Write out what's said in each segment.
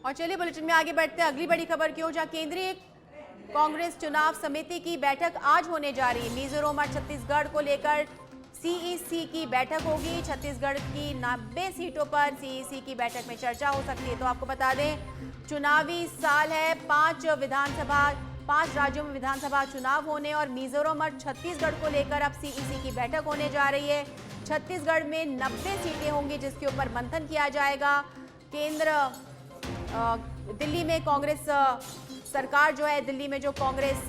और चलिए बुलेटिन में आगे बढ़ते हैं अगली बड़ी खबर की ओर, जहां केंद्रीय कांग्रेस चुनाव समिति की बैठक आज होने जा रही है। मिजोरम और छत्तीसगढ़ को लेकर सीईसी की बैठक होगी। छत्तीसगढ़ की 90 सीटों पर सीईसी की बैठक में चर्चा हो सकती है। तो आपको बता दें, चुनावी साल है, 5 राज्यों में विधानसभा चुनाव होने और मिजोरम और छत्तीसगढ़ को लेकर अब सीईसी की बैठक होने जा रही है। छत्तीसगढ़ में 90 सीटें होंगी जिसके ऊपर मंथन किया जाएगा। दिल्ली में कांग्रेस सरकार जो है, दिल्ली में जो कांग्रेस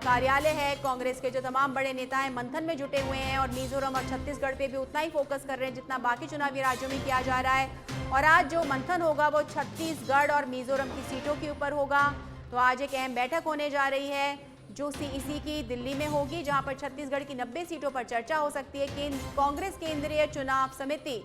कार्यालय है, कांग्रेस के जो तमाम बड़े नेता हैं मंथन में जुटे हुए हैं और मिजोरम और छत्तीसगढ़ पे भी उतना ही फोकस कर रहे हैं जितना बाकी चुनावी राज्यों में किया जा रहा है। और आज जो मंथन होगा वो छत्तीसगढ़ और मिजोरम की सीटों के ऊपर होगा। तो आज एक अहम बैठक होने जा रही है जो सीईसी की दिल्ली में होगी, जहां पर छत्तीसगढ़ की 90 सीटों पर चर्चा हो सकती है। कांग्रेस केंद्रीय चुनाव समिति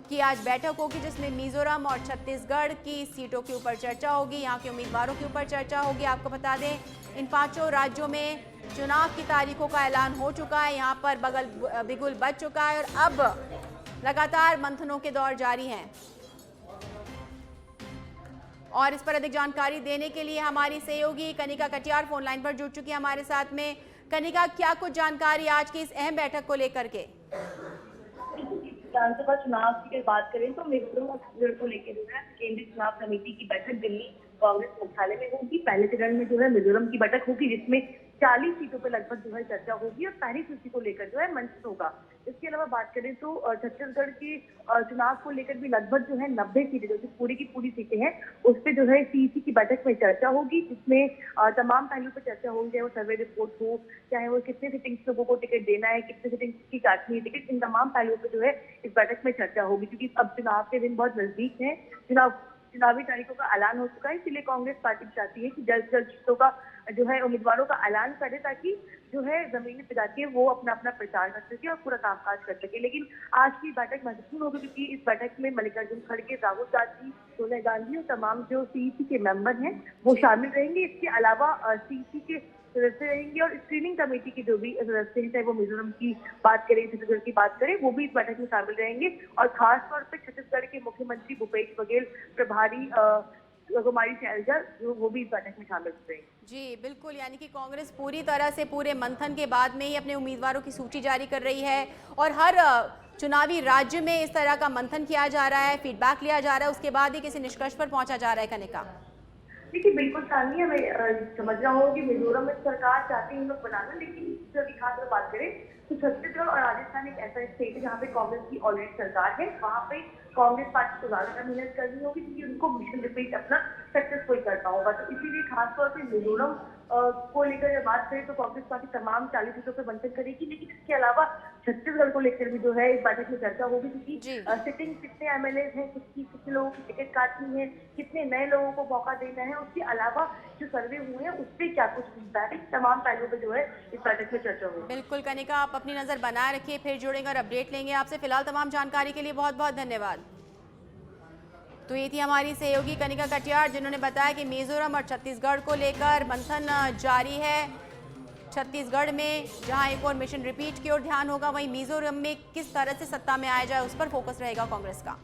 की आज बैठक होगी जिसमें मिजोरम और छत्तीसगढ़ की सीटों के ऊपर चर्चा होगी, यहाँ के उम्मीदवारों के ऊपर चर्चा होगी। आपको बता दें, इन 5 राज्यों में चुनाव की तारीखों का ऐलान हो चुका है, यहाँ पर बिगुल बज चुका है और अब लगातार मंथनों के दौर जारी हैं। और इस पर अधिक जानकारी देने के लिए हमारी सहयोगी कनिका कटियार फोन लाइन पर जुड़ चुकी है हमारे साथ में। कनिका, क्या कुछ जानकारी आज की इस अहम बैठक को लेकर के? विधानसभा चुनाव की अगर बात करें तो मिजोरम और छत्तीसगढ़ को लेकर जो है केंद्रीय चुनाव समिति की बैठक दिल्ली कांग्रेस मुख्यालय में होगी। पहले चरण में जो है मिजोरम की बैठक होगी जिसमें 40 सीटों पर लगभग जो है चर्चा होगी और पहली सूची को लेकर जो है मंच होगा। इसके अलावा बात करें तो छत्तीसगढ़ के चुनाव को लेकर भी लगभग जो है 90 सीटें, जो पूरी की पूरी सीटें हैं, उस पर जो है सीईसी की बैठक में चर्चा होगी जिसमें तमाम पहलुओं पर चर्चा होगी, चाहे वो सर्वे रिपोर्ट हो, चाहे वो कितने सिटिंग्स लोगों को टिकट देना है, कितने सिटिंग्स की काटनी है टिकट, इन तमाम पहलुओं पर जो है इस बैठक में चर्चा होगी। क्योंकि अब चुनाव के दिन बहुत नजदीक है, चुनावी तारीखों का ऐलान हो चुका है, इसलिए कांग्रेस पार्टी चाहती है कि जल्द से जल्द सीटों का जो है उम्मीदवारों का ऐलान करे ताकि जो है जमीनी पे जाके वो अपना अपना प्रचार कर सके और पूरा कामकाज कर सके। लेकिन आज की बैठक महत्वपूर्ण होगी क्योंकि इस बैठक में मल्लिकार्जुन खड़गे, राहुल गांधी, सोनिया गांधी और तमाम जो सीईसी के मेंबर हैं वो शामिल रहेंगे। इसके अलावा सीईसी के सदस्य रहेंगे और स्क्रीनिंग कमेटी के जो भी सदस्य हैं, चाहे वो मिजोरम की बात करें, छत्तीसगढ़ की बात करें, वो भी इस बैठक में शामिल रहेंगे। और खास तौर पर छत्तीसगढ़ के मुख्यमंत्री भूपेश बघेल, प्रभारी कुमारी शैलजा, वो भी इस बैठक में शामिल रहेंगे। जी बिल्कुल, यानी कि कांग्रेस पूरी तरह से पूरे मंथन के बाद में ही अपने उम्मीदवारों की सूची जारी कर रही है और हर चुनावी राज्य में इस तरह का मंथन किया जा रहा है, फीडबैक लिया जा रहा है, उसके बाद ही किसी निष्कर्ष पर पहुंचा जा रहा है। कनिका, देखिए बिल्कुल सानिया, मैं समझ रहा हूँ कि मिजोरम में सरकार चाहती है इन लोग बनाना, लेकिन खास तौर बात करें तो छत्तीसगढ़ और राजस्थान एक ऐसा स्टेट है जहाँ पे कांग्रेस की ऑलरेडी सरकार है। वहाँ पे कांग्रेस पार्टी को ज्यादा मेहनत करनी होगी क्योंकि उनको मिशन रिपीट अपना सक्सेसफुल करना होगा। तो इसीलिए खासतौर से मिजोरम को लेकर जब बात करें तो कांग्रेस पार्टी तमाम 40 सीटों पर मंथन करेगी, लेकिन इसके अलावा छत्तीसगढ़ को लेकर भी जो है इस बैठक में चर्चा होगी क्योंकि सिटिंग कितने एमएलए हैं, कितने लोगों की टिकट काटनी है, कितने नए लोगों को मौका देना है, उसके अलावा जो सर्वे हुए हैं उस पर क्या कुछ फीडबैक, तमाम पहलुओं पर जो है इस बैठक में चर्चा होगी। बिल्कुल कनिका, आप अपनी नजर बनाए रखिए, फिर जुड़ेंगे और अपडेट लेंगे आपसे। फिलहाल तमाम जानकारी के लिए बहुत बहुत धन्यवाद। तो ये थी हमारी सहयोगी कनिका कटियार जिन्होंने बताया कि मिजोरम और छत्तीसगढ़ को लेकर मंथन जारी है। छत्तीसगढ़ में जहां एक और मिशन रिपीट की ओर ध्यान होगा, वहीं मिजोरम में किस तरह से सत्ता में आया जाए उस पर फोकस रहेगा कांग्रेस का।